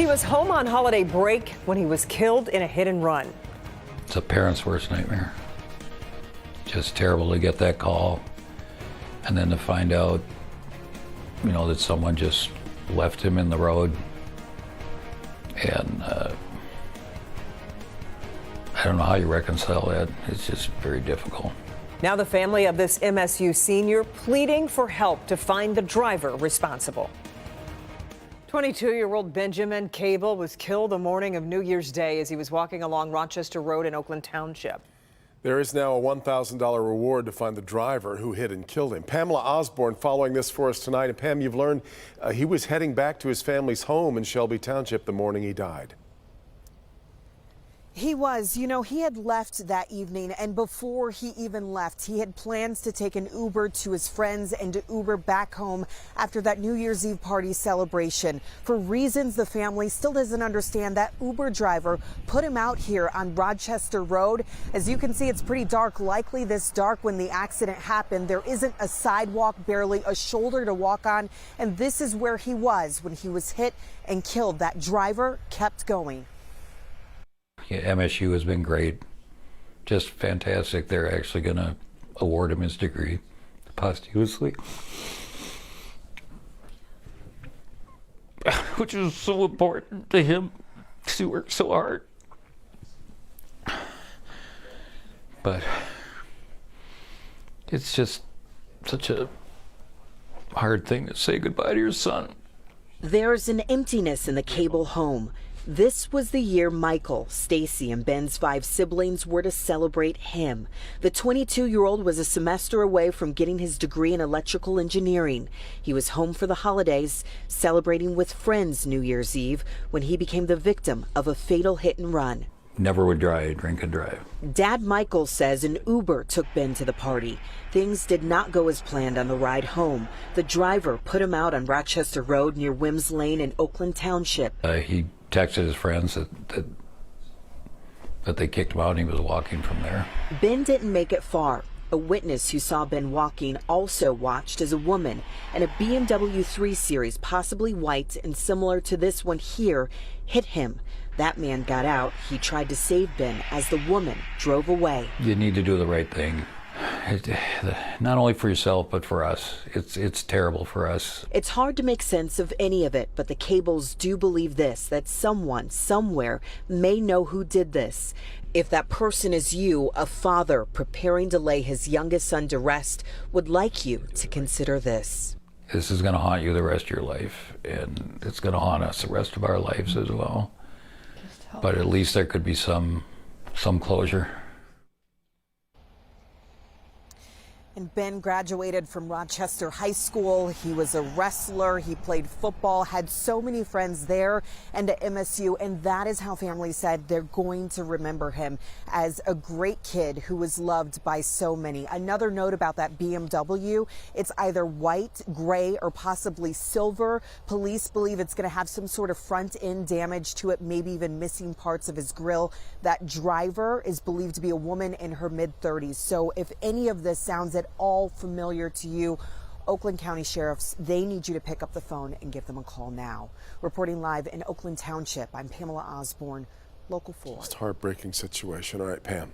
He was home on holiday break when he was killed in a hit and run. It's a parent's worst nightmare. Just terrible to get that call and then to find out, that someone just left him in the road. And I don't know how you reconcile that. It's just very difficult. Now the family of this MSU senior pleading for help to find the driver responsible. 22-year-old Benjamin Kable was killed the morning of New Year's Day as he was walking along Rochester Road in Oakland Township. There is now a $1,000 reward to find the driver who hit and killed him. Pamela Osborne following this for us tonight. And Pam, you've learned he was heading back to his family's home in Shelby Township the morning he died. He was, he had left that evening, and before he even left, he had plans to take an Uber to his friends and to Uber back home after that New Year's Eve party celebration. For reasons the family still doesn't understand, that Uber driver put him out here on Rochester Road. As you can see, it's pretty dark, likely this dark when the accident happened. There isn't a sidewalk, barely a shoulder to walk on, and this is where he was when he was hit and killed. That driver kept going. Yeah, MSU has been great, just fantastic. They're actually going to award him his degree posthumously, which is so important to him because he worked so hard. But it's just such a hard thing to say goodbye to your son. There's an emptiness in the Kable home. This was the year Michael, Stacey, and Ben's 5 siblings were to celebrate him. The 22-year-old was a semester away from getting his degree in electrical engineering. He was home for the holidays, celebrating with friends New Year's Eve when he became the victim of a fatal hit and run. Never would drink and drive. Dad Michael says an Uber took Ben to the party. Things did not go as planned on the ride home. The driver put him out on Rochester Road near Wims Lane in Oakland Township. He texted his friends that they kicked him out and he was walking from there. Ben didn't make it far. A witness who saw Ben walking also watched as a woman in a BMW 3 Series, possibly white and similar to this one here, hit him. That man got out. He tried to save Ben as the woman drove away. You need to do the right thing. Not only for yourself, but for us. It's terrible for us. It's hard to make sense of any of it, but the Kables do believe this, that someone, somewhere, may know who did this. If that person is you, a father preparing to lay his youngest son to rest, would like you to consider this. This is going to haunt you the rest of your life, and it's going to haunt us the rest of our lives as well. But at least there could be some closure. And Ben graduated from Rochester High School. He was a wrestler. He played football, had so many friends there and at MSU. And that is how family said they're going to remember him as a great kid who was loved by so many. Another note about that BMW, it's either white, gray, or possibly silver. Police believe it's going to have some sort of front end damage to it, maybe even missing parts of his grill. That driver is believed to be a woman in her mid-30s. So if any of this sounds at all familiar to you, Oakland County Sheriffs, they need you to pick up the phone and give them a call now. Reporting live in Oakland Township, I'm Pamela Osborne, Local 4. It's a heartbreaking situation. All right, Pam.